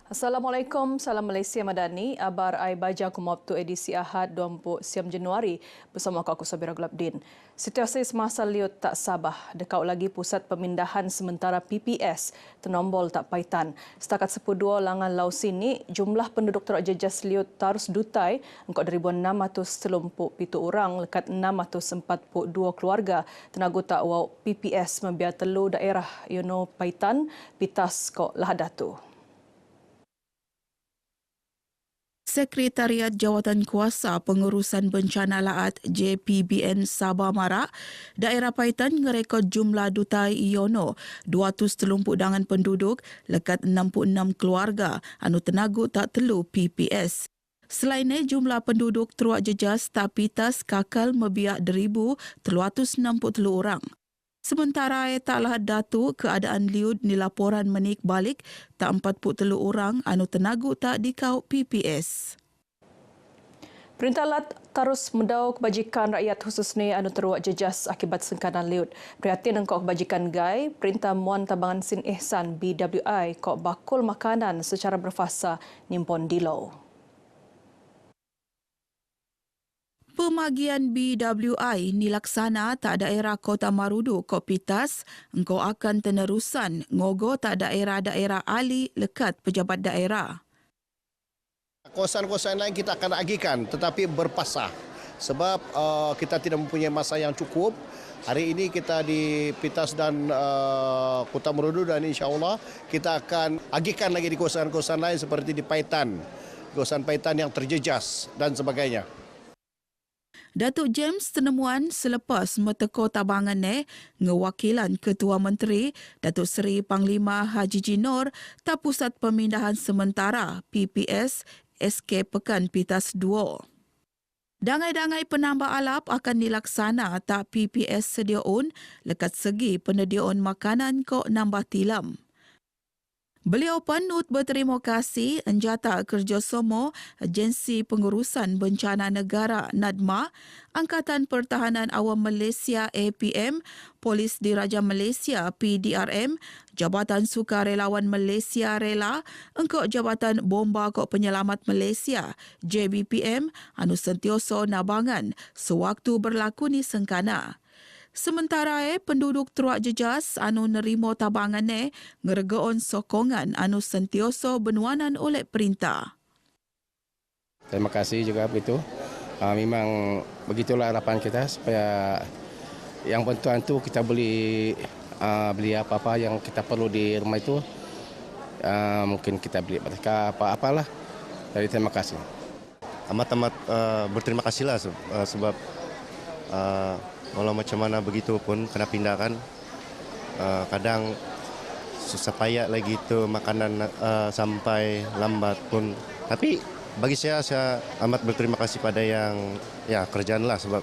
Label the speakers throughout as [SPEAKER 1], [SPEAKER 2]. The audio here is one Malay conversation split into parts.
[SPEAKER 1] Assalamualaikum, salam Malaysia Madani. Abar ai baja kumoptu edisi Ahad 20 Januari bersama aku Sabira Glabdin. Situasi semasa liut tak sabah. Dekau lagi pusat pemindahan sementara PPS tenombol tak paitan. Setakat 12 langan lau sini, jumlah penduduk terak jejas liut tarus dutai engkau 2,637 orang lekat 642 keluarga. Tenaga tak wau PPS membiar telu daerah Yono Paitan, Pitas kok Lahadatu.
[SPEAKER 2] Sekretariat Jawatan Kuasa Pengurusan Bencana Laat JPBN Sabah Marak, Daerah Paitan ngerekod jumlah dutai Yono 230 dengan penduduk lekat 66 keluarga anu tenagu tak telu PPS. Selainnya jumlah penduduk teruak jejas tak pitas kakal mebiak 1,363 orang. Sementara taklah datu keadaan liud ni laporan menik balik tak 43 orang anu tenagu tak dikau PPS.
[SPEAKER 1] Perintah Lat terus mendau kebajikan rakyat khususnya anu teruak jejas akibat sengkanan liud. Prihatin engkau kebajikan Gai, Perintah Muan Tabangan Sin Ihsan BWI kok bakul makanan secara berfasa nimpon dilau.
[SPEAKER 2] Pemagian BWI nilaksana tak daerah Kota Marudu Kopitas engkau akan tenerusan ngogo tak daerah-daerah ahli lekat pejabat daerah.
[SPEAKER 3] Kawasan-kawasan lain kita akan agihkan tetapi berpasah sebab kita tidak mempunyai masa yang cukup. Hari ini kita di Pitas dan Kota Marudu dan insya-Allah kita akan agihkan lagi di kawasan-kawasan lain seperti di Paitan, kawasan Paitan yang terjejas dan sebagainya.
[SPEAKER 2] Datuk James Tenemuan selepas meteko tabangan ngewakilan Ketua Menteri Datuk Seri Panglima Haji Jinor tak pusat pemindahan sementara PPS SK Pekan Pitas 2. Dangai-dangai penambah alap akan dilaksana tak PPS sediaun lekat segi penyediaan makanan kok nambah tilam. Beliau penut berterima kasih enjata kerjasama Agensi Pengurusan Bencana Negara NADMA, Angkatan Pertahanan Awam Malaysia APM, Polis Diraja Malaysia PDRM, Jabatan Sukarelawan Malaysia Rela, engkau Jabatan Bomba Kok Penyelamat Malaysia JBPM anu sentioso nabangan sewaktu berlaku ni sengkana. Sementara penduduk teruak jejas anu nerimo tabangan ngeregaon sokongan anu sentioso benuanan oleh perintah.
[SPEAKER 4] Terima kasih juga begitu. Memang begitulah harapan kita supaya yang bantuan tu kita beli apa-apa yang kita perlu di rumah itu. Mungkin kita beli mereka apa-apalah. Jadi terima kasih.
[SPEAKER 3] Amat-amat berterima kasihlah sebab walau macam mana begitu pun kena pindahkan, kadang susah payah lagi itu makanan sampai lambat pun. Tapi bagi saya amat berterima kasih pada yang kerjaan lah sebab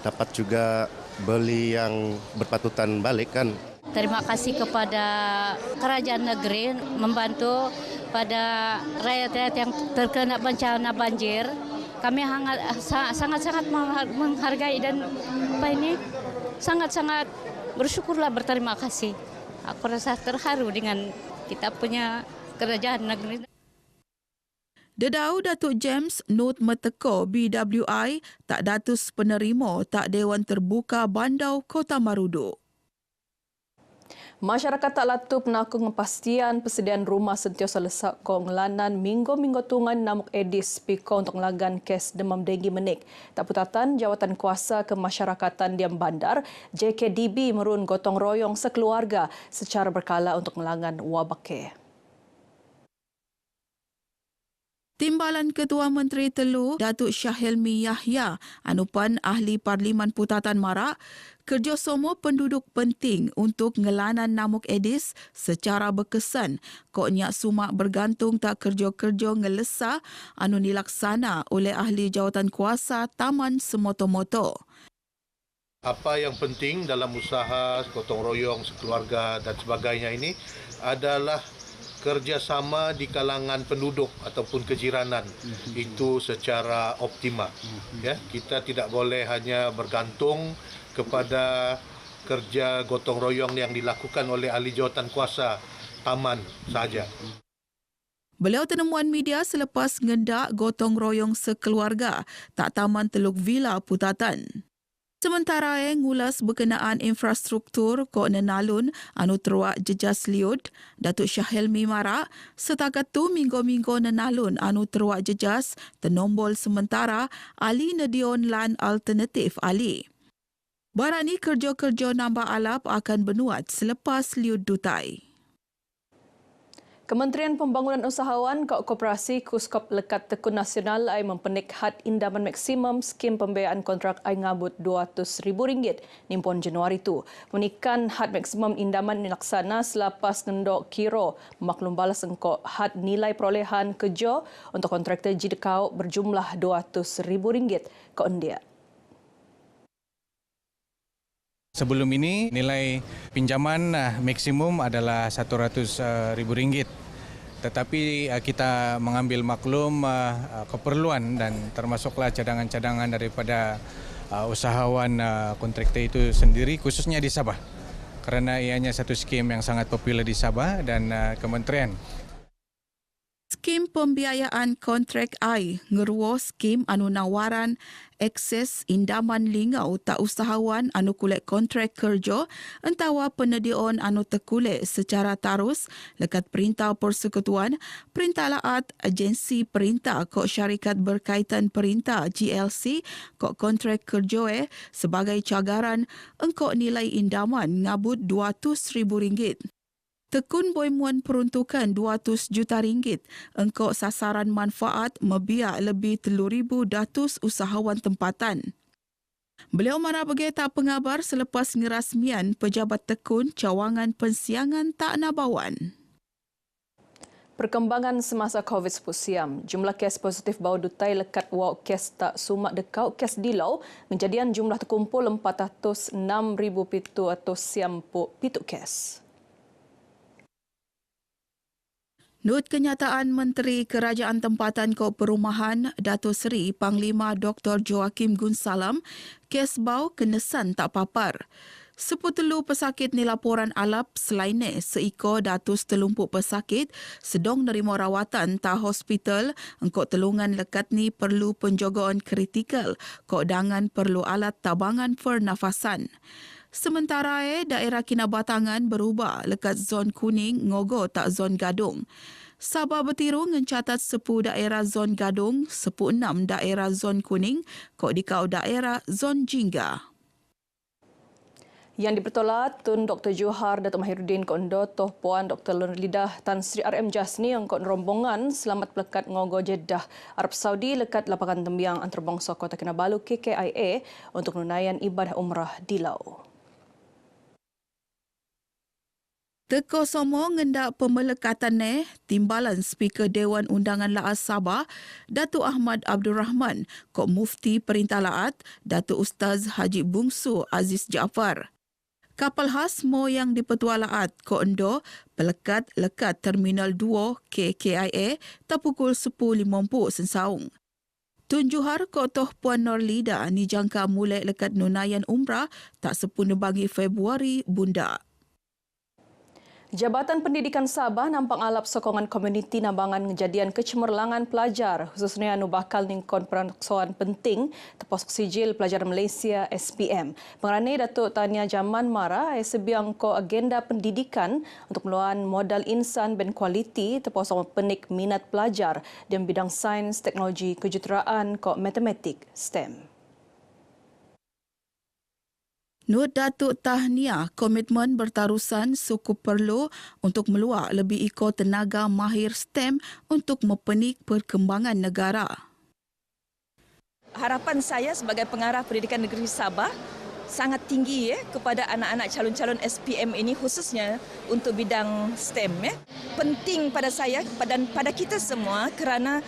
[SPEAKER 3] dapat juga beli yang berpatutan balik kan.
[SPEAKER 5] Terima kasih kepada kerajaan negeri membantu pada rakyat-rakyat yang terkena bencana banjir. Kami sangat-sangat menghargai dan sangat-sangat bersyukurlah, berterima kasih. Aku rasa terharu dengan kita punya kerajaan negeri.
[SPEAKER 2] Dedau Datuk James Nut meteko BWI tak datus penerima tak Dewan Terbuka Bandau Kota Marudu.
[SPEAKER 1] Masyarakat tak latup menakung kepastian persediaan rumah sentiosa lesak kong lanan minggu-minggu tungan namuk Edis piko untuk melagan kes demam denggi menik. Tak putatan Jawatan Kuasa Kemasyarakatan Diam Bandar JKDB merun gotong royong sekeluarga secara berkala untuk melagan wabak ke.
[SPEAKER 2] Timbalan Ketua Menteri Telu Datuk Syahilmi Yahya anupan Ahli Parlimen Putatan Marak, kerjasama penduduk penting untuk ngelanan namuk Edis secara berkesan kok nyak sumak bergantung tak kerja-kerja ngelesa anu dilaksana oleh Ahli Jawatan Kuasa Taman Semoto-moto.
[SPEAKER 6] Apa yang penting dalam usaha gotong royong sekeluarga dan sebagainya ini adalah kerjasama di kalangan penduduk ataupun kejiranan itu secara optimal. Ya, kita tidak boleh hanya bergantung kepada kerja gotong royong yang dilakukan oleh ahli jawatan kuasa taman saja.
[SPEAKER 2] Beliau tenemuan media selepas ngendak gotong royong sekeluarga tak Taman Teluk Villa Putatan. Sementara ngulas berkenaan infrastruktur ko Nenalun anu teruak jejas liud, Datuk Syahelmi Marak, setakat tu minggu-minggu Nenalun anu teruak jejas tenombol sementara Ali Nedion lan alternatif Ali. Barani kerja-kerja nambah alap akan benuat selepas liud dutai.
[SPEAKER 1] Kementerian Pembangunan Usahawan Koperasi Kuskop Lekat Tekun Nasional ai mempenik had indaman maksimum skim pembiayaan kontrak ai ngabut RM200,000 nimpon Januari tu. Menikan had maksimum indaman dilaksana selepas ngendok kiro maklum balas engkau had nilai perolehan kerja untuk kontraktor jidekau berjumlah RM200,000 ke India.
[SPEAKER 7] Sebelum ini nilai pinjaman maksimum adalah RM100,000. Tetapi kita mengambil maklum keperluan dan termasuklah cadangan-cadangan daripada usahawan kontraktor itu sendiri khususnya di Sabah. Kerana ianya satu skim yang sangat popular di Sabah dan kementerian.
[SPEAKER 2] Skim pembiayaan kontrak AI ngeruo skim anu nawaran akses indaman lingau tak usahawan anu kulit kontrak kerja entawa penediaan anu terkulit secara tarus lekat Perintah Persekutuan, Perintah Laat, Agensi Perintah kok syarikat berkaitan perintah GLC kok kontrak kerja sebagai cagaran engkau nilai indaman ngabut RM200,000. Tekun boimuan peruntukan RM200 juta engkau sasaran manfaat mebiak lebih 3,000 usahawan tempatan. Beliau marah bagi tak pengabar selepas ngerasmian pejabat tekun cawangan pensiangan tak nabawan.
[SPEAKER 1] Perkembangan semasa COVID-19 siam, jumlah kes positif bau dutai lekat wau kes tak sumak dekau kes dilau, kejadian jumlah terkumpul 406,707 kes.
[SPEAKER 2] Nut kenyataan Menteri Kerajaan Tempatan Perumahan Dato' Seri Panglima Dr. Joakim Gunsalam, kes bau kenesan tak papar. 10 pesakit ni laporan alap selainnya seiko 130 pesakit sedang nerima rawatan ta hospital engkau telungan lekat ni perlu penjagaan kritikal kok dangan perlu alat tabangan pernafasan. Sementara daerah Kinabatangan berubah lekat zon kuning ngogo tak zon gadung. Sabah bertiru mencatat 10 daerah zon gadung, 16 daerah zon kuning, kok dikau daerah zon jingga.
[SPEAKER 1] Yang dipertolak Tun Dr. Johar Datuk Mahiruddin Kondo Toh Puan Dr. Lidah Tan Sri RM Jasni yang kot rombongan selamat pelekat ngogo Jeddah Arab Saudi lekat lapangan tembiang antarabangsa Kota Kinabalu KKIA untuk menunaikan ibadah umrah di Lau.
[SPEAKER 2] Teko somo ngendak pemelekatan Timbalan Speaker Dewan Undangan Laat Sabah, Datuk Ahmad Abdul Rahman, kok Mufti Perintah Laat, Datuk Ustaz Haji Bungsu Aziz Jaafar. Kapal khas Mo yang dipetua Laat, kok endo, pelekat lekat Terminal 2 KKIA, tak pukul 10.50 sensaung. Tun Johar kok Toh Puan Norlida ni jangka mulai lekat nunayan umrah tak 10 bagi Februari bunda.
[SPEAKER 1] Jabatan Pendidikan Sabah nampak alap sokongan komuniti nambangan kejadian kecemerlangan pelajar khususnya anu bakal ningkon persoalan penting tepos sijil pelajar Malaysia SPM. Pengarani Datuk Tania Jaman Mara sebiang ko agenda pendidikan untuk meluan modal insan ben kualiti tepos penik minat pelajar di bidang sains, teknologi, kejuruteraan ko matematik STEM.
[SPEAKER 2] Nur Datuk Tahniah komitmen bertarusan suku perlu untuk meluak lebih ikut tenaga mahir STEM untuk mempenik perkembangan negara.
[SPEAKER 8] Harapan saya sebagai pengarah pendidikan negeri Sabah sangat tinggi kepada anak-anak calon-calon SPM ini khususnya untuk bidang STEM. Penting pada saya dan pada kita semua kerana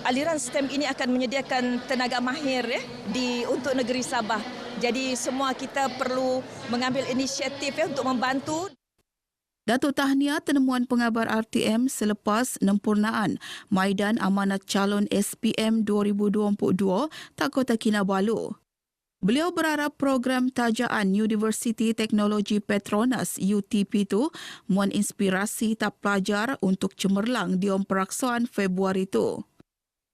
[SPEAKER 8] aliran STEM ini akan menyediakan tenaga mahir untuk negeri Sabah. Jadi semua kita perlu mengambil inisiatif untuk membantu.
[SPEAKER 2] Datuk Tahniah tenemuan pengabar RTM selepas sempurnaan Maidan Amanat Calon SPM 2022 tak Kota Kinabalu. Beliau berharap program tajaan Universiti Teknologi Petronas UTP itu menginspirasi tak pelajar untuk cemerlang di peraksuan Februari itu.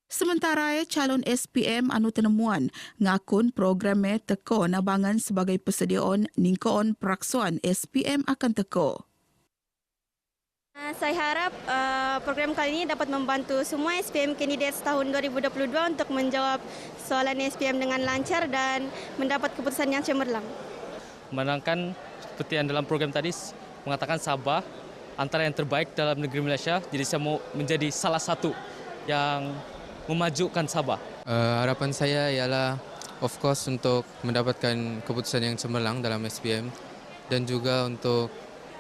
[SPEAKER 2] Sementara calon SPM anu tenemuan ngakun programnya teko nabangan sebagai persediaan ningkoon peraksuan SPM akan teko.
[SPEAKER 9] Saya harap program kali ini dapat membantu semua SPM candidates tahun 2022 untuk menjawab soalan SPM dengan lancar dan mendapat keputusan yang cemerlang.
[SPEAKER 10] Menangkan seperti yang dalam program tadi mengatakan Sabah antara yang terbaik dalam negeri Malaysia, jadi saya mau menjadi salah satu yang memajukan Sabah.
[SPEAKER 11] Harapan saya ialah of course untuk mendapatkan keputusan yang cemerlang dalam SPM dan juga untuk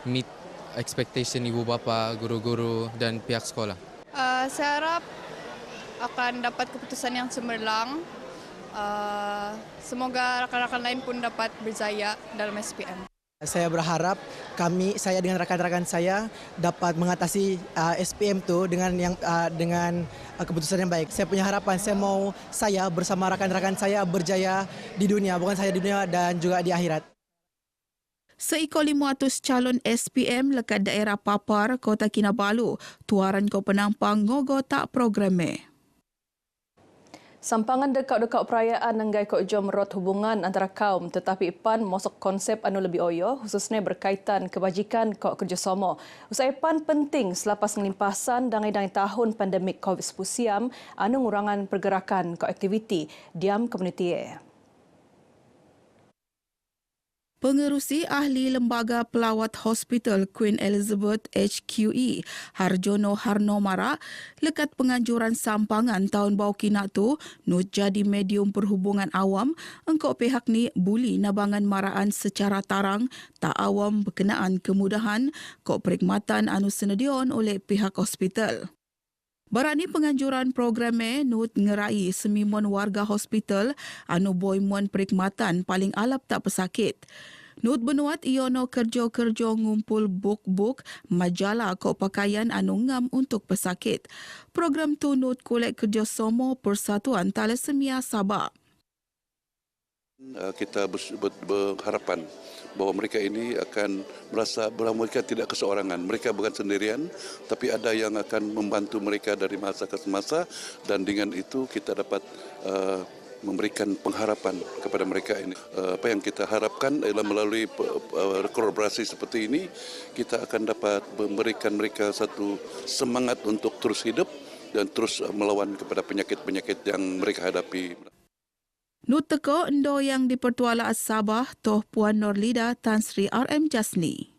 [SPEAKER 11] meet expectation ibu bapa, guru-guru dan pihak sekolah.
[SPEAKER 12] Saya harap akan dapat keputusan yang cemerlang. Semoga rakan-rakan lain pun dapat berjaya dalam SPM.
[SPEAKER 13] Saya berharap saya dengan rakan-rakan saya dapat mengatasi SPM itu dengan keputusan yang baik. Saya punya harapan, saya bersama rakan-rakan saya berjaya di dunia, bukan saja di dunia dan juga di akhirat.
[SPEAKER 2] Seikor 500 calon SPM lekat daerah Papar, Kota Kinabalu, tuaran ko penampang ngogo tak programe.
[SPEAKER 1] Sampangan dekat-dekat perayaan nenggai kok jom merot hubungan antara kaum tetapi PAN mosok konsep anu lebih oyo khususnya berkaitan kebajikan kok kerjasama. Usai PAN penting selepas ngelimpasan dangai-dangai tahun pandemik COVID-19 anu ngurangan pergerakan kok aktiviti diam komuniti.
[SPEAKER 2] Pengerusi ahli Lembaga Pelawat Hospital Queen Elizabeth HQE, Harjono Harnomara, lekat penganjuran sampangan tahun bau kina tu, nut jadi medium perhubungan awam, engkau pihak ni buli nabangan maraan secara tarang, tak awam berkenaan kemudahan, kok perkhidmatan anu senedion oleh pihak hospital. Barani penganjuran programnya nut ngerai semimon warga hospital anu boimon perkhidmatan paling alap tak pesakit. Nut benuat iono kerja-kerja ngumpul buk-buk majalah kok pakaian anu ngam untuk pesakit. Program tu nut kolek kerjasama Persatuan Thalassemia Sabah.
[SPEAKER 14] Kita berharapan bahawa mereka ini akan merasa bahawa mereka tidak keseorangan. Mereka bukan sendirian, tapi ada yang akan membantu mereka dari masa ke masa dan dengan itu kita dapat memberikan pengharapan kepada mereka ini. Apa yang kita harapkan adalah melalui kolaborasi seperti ini, kita akan dapat memberikan mereka satu semangat untuk terus hidup dan terus melawan kepada penyakit-penyakit yang mereka hadapi.
[SPEAKER 2] Nut teko endo yang dipertuala Sabah Toh Puan Norlida Tan Sri RM Jasni.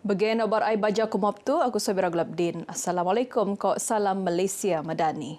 [SPEAKER 1] Bagian obar ai baja kumop tu aku Sabira Glabdin. Assalamualaikum kok salam Malaysia Madani.